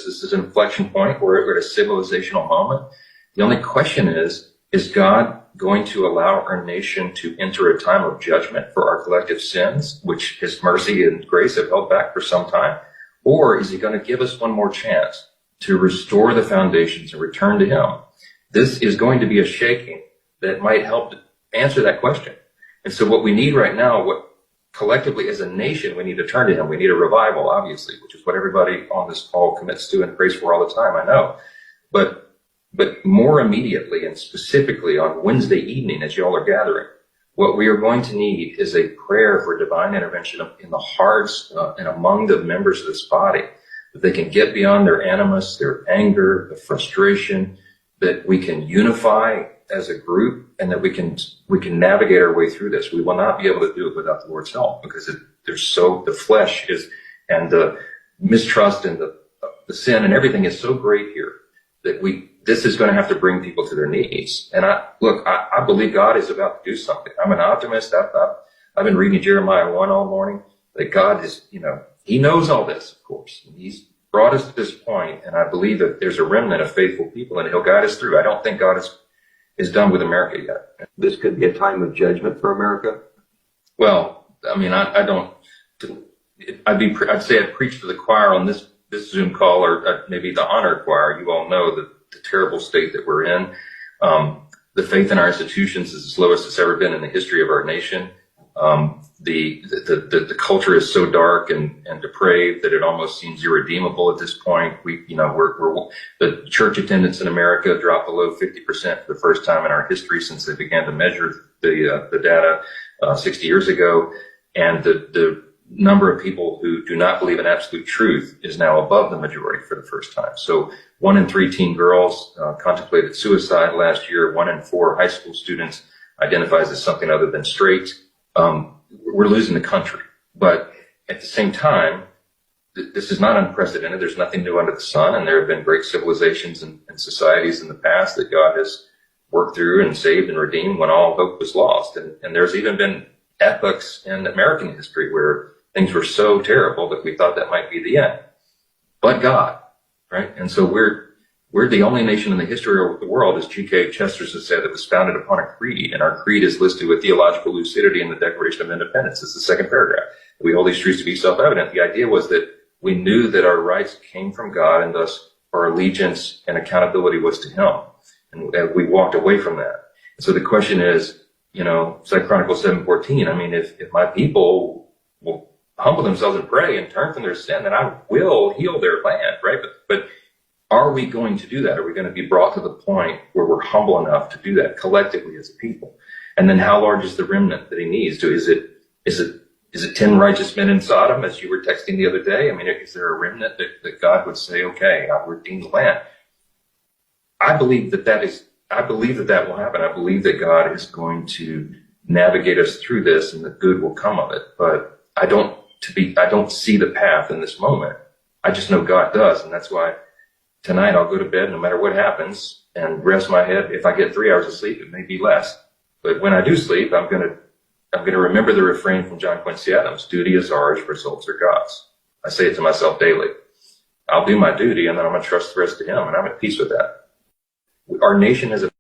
This is an inflection point. We're at a civilizational moment. The only question is God going to allow our nation to enter a time of judgment for our collective sins, which his mercy and grace have held back for some time? Or is he going to give us one more chance to restore the foundations and return to him? This is going to be a shaking that might help to answer that question. And so what we need right now, what collectively as a nation, we need to turn to him. We need a revival, obviously, which is what everybody on this call commits to and prays for all the time, I know. But more immediately and specifically on Wednesday evening, as y'all are gathering, what we are going to need is a prayer for divine intervention in the hearts and among the members of this body, that they can get beyond their animus, their anger, the frustration, that we can unify as a group, and that we can navigate our way through this. We will not be able to do it without the Lord's help, because the flesh is, and the mistrust and the sin and everything is so great here that this is going to have to bring people to their knees. And I believe God is about to do something. I'm an optimist. I've been reading Jeremiah 1 all morning, that God is, he knows all this, of course. He's brought us to this point, and I believe that there's a remnant of faithful people, and he'll guide us through. I don't think God is done with America yet. This could be a time of judgment for America? Well, I mean, I don't, I'd say I'd preach to the choir on this Zoom call, or maybe the honored choir. You all know the terrible state that we're in. The faith in our institutions is the lowest it's ever been in the history of our nation. The culture is so dark and depraved that it almost seems irredeemable at this point. The church attendance in America dropped below 50% for the first time in our history since they began to measure the data 60 years ago. And the number of people who do not believe in absolute truth is now above the majority for the first time. So 1 in 3 teen girls contemplated suicide last year. 1 in 4 high school students identifies as something other than straight. We're losing the country. But at the same time, this is not unprecedented. There's nothing new under the sun. And there have been great civilizations and societies in the past that God has worked through and saved and redeemed when all hope was lost. And there's even been epochs in American history where things were so terrible that we thought that might be the end. But God, right? And so we're the only nation in the history of the world, as G.K. Chesterton has said, that was founded upon a creed. And our creed is listed with theological lucidity in the Declaration of Independence. It's the second paragraph. We hold these truths to be self-evident. The idea was that we knew that our rights came from God, and thus our allegiance and accountability was to him. And we walked away from that. And so the question is, 2 Chronicles 7:14, I mean, if my people will humble themselves and pray and turn from their sin, then I will heal their land, right? But are we going to do that? Are we going to be brought to the point where we're humble enough to do that collectively as a people? And then how large is the remnant that he needs to? Is it 10 righteous men in Sodom, as you were texting the other day? I mean, is there a remnant that God would say, okay, I'll redeem the land? I believe that will happen. I believe that God is going to navigate us through this, and the good will come of it. But I don't see the path in this moment. I just know God does, and that's why tonight I'll go to bed no matter what happens and rest my head. If I get 3 hours of sleep, it may be less. But when I do sleep, I'm gonna remember the refrain from John Quincy Adams: duty is ours, results are God's. I say it to myself daily. I'll do my duty, and then I'm gonna trust the rest to him, and I'm at peace with that. Our nation has a